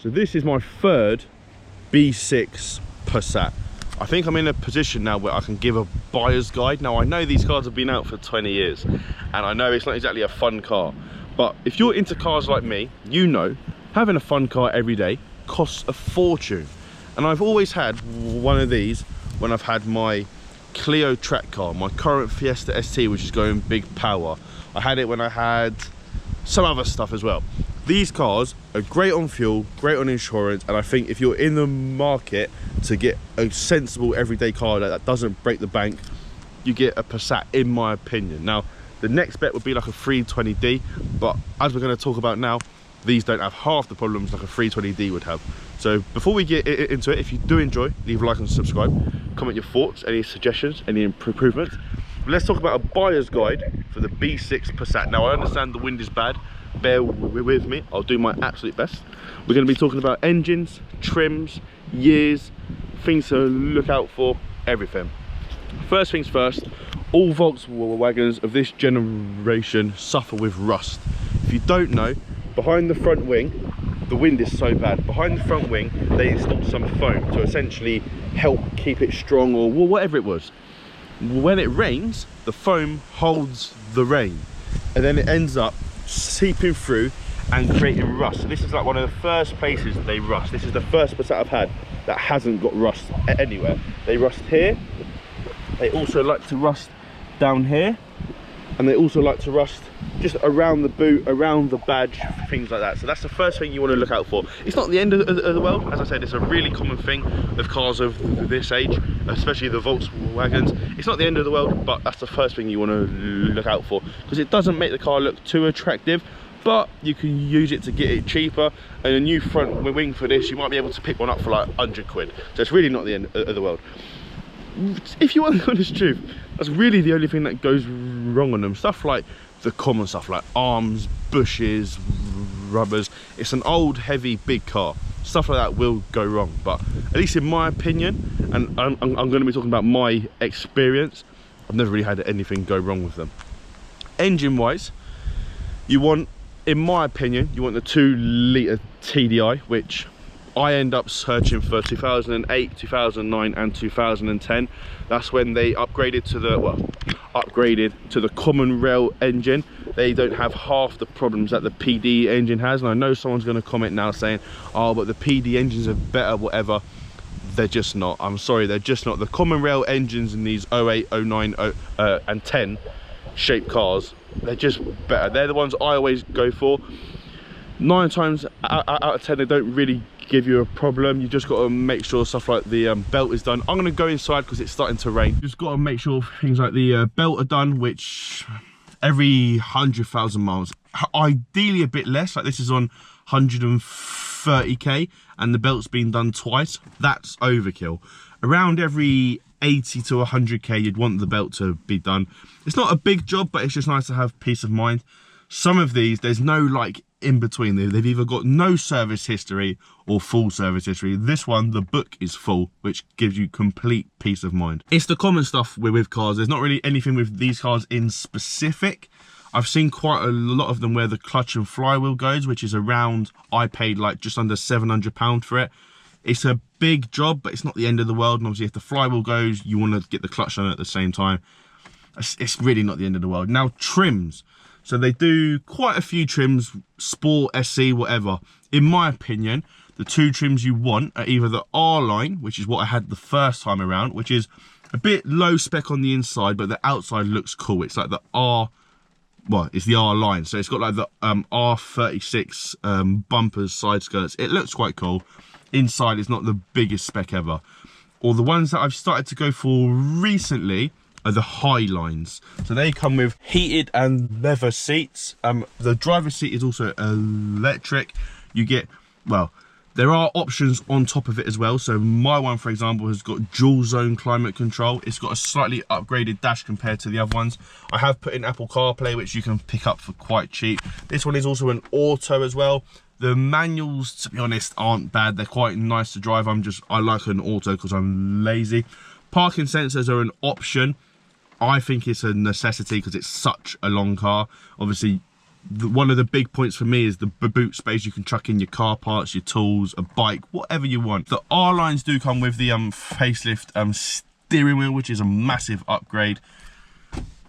So this is my third B6 Passat. I think I'm in a position now where I can give a buyer's guide. Now I know these cars have been out for 20 years and I know it's not exactly a fun car, but if you're into cars like me, you know having a fun car every day costs a fortune. And I've always had one of these when I've had my Clio track car, my current Fiesta ST, which is going big power. I had it when I had some other stuff as well. These cars are great on fuel, great on insurance, and I think if you're in the market to get a sensible everyday car that doesn't break the bank, you get a Passat, in my opinion. Now, the next bet would be like a 320D, but as we're going to talk about now, these don't have half the problems like a 320D would have. So before we get into it, if you do enjoy, leave a like and subscribe, comment your thoughts, any suggestions, any improvements. Let's talk about a buyer's guide for the B6 Passat. Now I understand the wind is bad, bear with me, I'll do my absolute best. We're going to be talking about engines, trims, years, things to look out for, everything. First things first, all Volkswagens of this generation suffer with rust. If you don't know, behind the front wing, the wind is so bad, behind the front wing they installed some foam to essentially help keep it strong, or whatever it was. When it rains, the foam holds the rain and then it ends up seeping through and creating rust. So this is like one of the first places they rust. This is the first Passat I've had that hasn't got rust anywhere. They rust here, they also like to rust down here, and they also like to rust just around the boot, around the badge, things like that. So that's the first thing you want to look out for. It's not the end of the world. As I said, it's a really common thing with cars of this age, especially the Volkswagens. It's not the end of the world, but that's the first thing you want to look out for, because it doesn't make the car look too attractive, but you can use it to get it cheaper. And a new front wing for this, you might be able to pick one up for like 100 quid. So it's really not the end of the world. If you want the honest truth, that's really the only thing that goes wrong on them. Stuff like the common stuff like arms, bushes, rubbers. It's an old, heavy, big car. Stuff like that will go wrong, but at least in my opinion, and I'm going to be talking about my experience, I've never really had anything go wrong with them. Engine wise, you want, in my opinion, you want the 2-litre TDI, which I end up searching for 2008, 2009 and 2010. That's when they upgraded to the common rail engine. They don't have half the problems that the PD engine has. And I know someone's going to comment now saying, oh, but the PD engines are better, whatever. They're just not. I'm sorry, they're just not. The common rail engines in these 08, 09 and 10 shaped cars, they're just better. They're the ones I always go for. 9 times out of 10 they don't really give you a problem. You just got to make sure stuff like the belt is done. I'm going to go inside because it's starting to rain. Just got to make sure things like the belt are done, which every 100,000 miles, ideally a bit less. Like this is on 130k and the belt's been done twice. That's overkill. Around every 80 to 100k you'd want the belt to be done. It's not a big job, but it's just nice to have peace of mind. Some of these, there's no like in between. They've either got no service history or full service history. This one, the book is full, which gives you complete peace of mind. It's the common stuff with cars. There's not really anything with these cars in specific. I've seen quite a lot of them where the clutch and flywheel goes, which is around, I paid like just under £700 for it. It's a big job, but it's not the end of the world. And obviously if the flywheel goes, you want to get the clutch on at the same time. It's really not the end of the world. Now, trims. So they do quite a few trims, Sport, SC, whatever. In my opinion, the 2 trims you want are either the R line, which is what I had the first time around, which is a bit low spec on the inside, but the outside looks cool. It's like the R, well, it's the R line. So it's got like the R36 bumpers, side skirts. It looks quite cool. Inside is not the biggest spec ever. Or the ones that I've started to go for recently are the high lines. So they come with heated and leather seats. The driver's seat is also electric. You get, well, there are options on top of it as well. So my one, for example, has got dual zone climate control. It's got a slightly upgraded dash compared to the other ones. I have put in Apple CarPlay, which you can pick up for quite cheap. This one is also an auto as well. The manuals, to be honest, aren't bad. They're quite nice to drive. I like an auto because I'm lazy. Parking sensors are an option. I think it's a necessity because it's such a long car. Obviously, one of the big points for me is the boot space. You can chuck in your car parts, your tools, a bike, whatever you want. The R lines do come with the facelift steering wheel, which is a massive upgrade.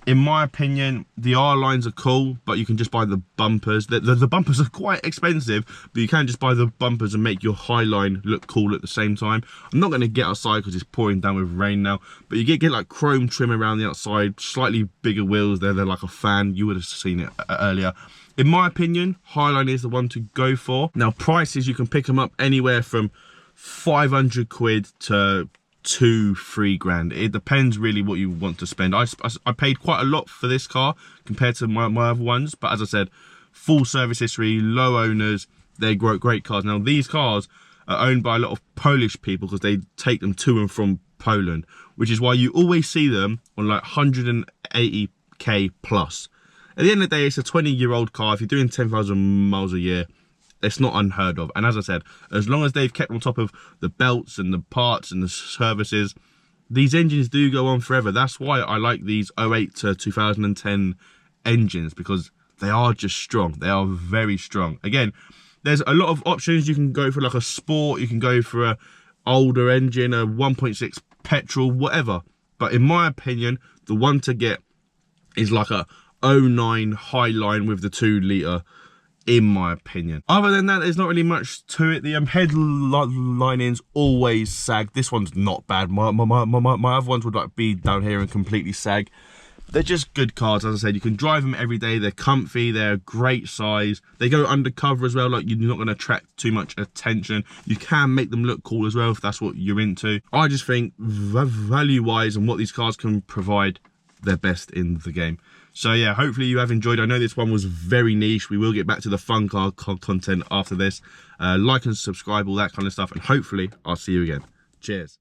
In my opinion, the R lines are cool, but you can just buy the bumpers. The bumpers are quite expensive, but you can just buy the bumpers and make your high line look cool at the same time. I'm not going to get outside because it's pouring down with rain now, but you get like chrome trim around the outside, slightly bigger wheels. They're like a fan. You would have seen it earlier. In my opinion, Highline is the one to go for. Now, prices, you can pick them up anywhere from 500 quid to 2-3 grand. It depends really what you want to spend. I paid quite a lot for this car compared to my other ones, but as I said, full service history, low owners, they're great cars. Now these cars are owned by a lot of Polish people because they take them to and from Poland, which is why you always see them on like 180k plus. At the end of the day, it's a 20-year-old car. If you're doing 10,000 miles a year, it's not unheard of. And as I said, as long as they've kept on top of the belts and the parts and the services, these engines do go on forever. That's why I like these 08 to 2010 engines, because they are just strong. They are very strong. Again, there's a lot of options. You can go for like a sport, you can go for a older engine, a 1.6 petrol, whatever. But in my opinion, the one to get is like a 09 Highline with the 2-litre, in my opinion. Other than that, there's not really much to it. The headlinings always sag. This one's not bad. My other ones would like be down here and completely sag. They're just good cars. As I said, you can drive them every day. They're comfy. They're a great size. They go undercover as well. Like, you're not going to attract too much attention. You can make them look cool as well if that's what you're into. I just think value-wise and what these cars can provide, they're best in the game. So yeah, hopefully you have enjoyed. I know this one was very niche. We will get back to the fun car content after this. Like and subscribe, all that kind of stuff. And hopefully I'll see you again. Cheers.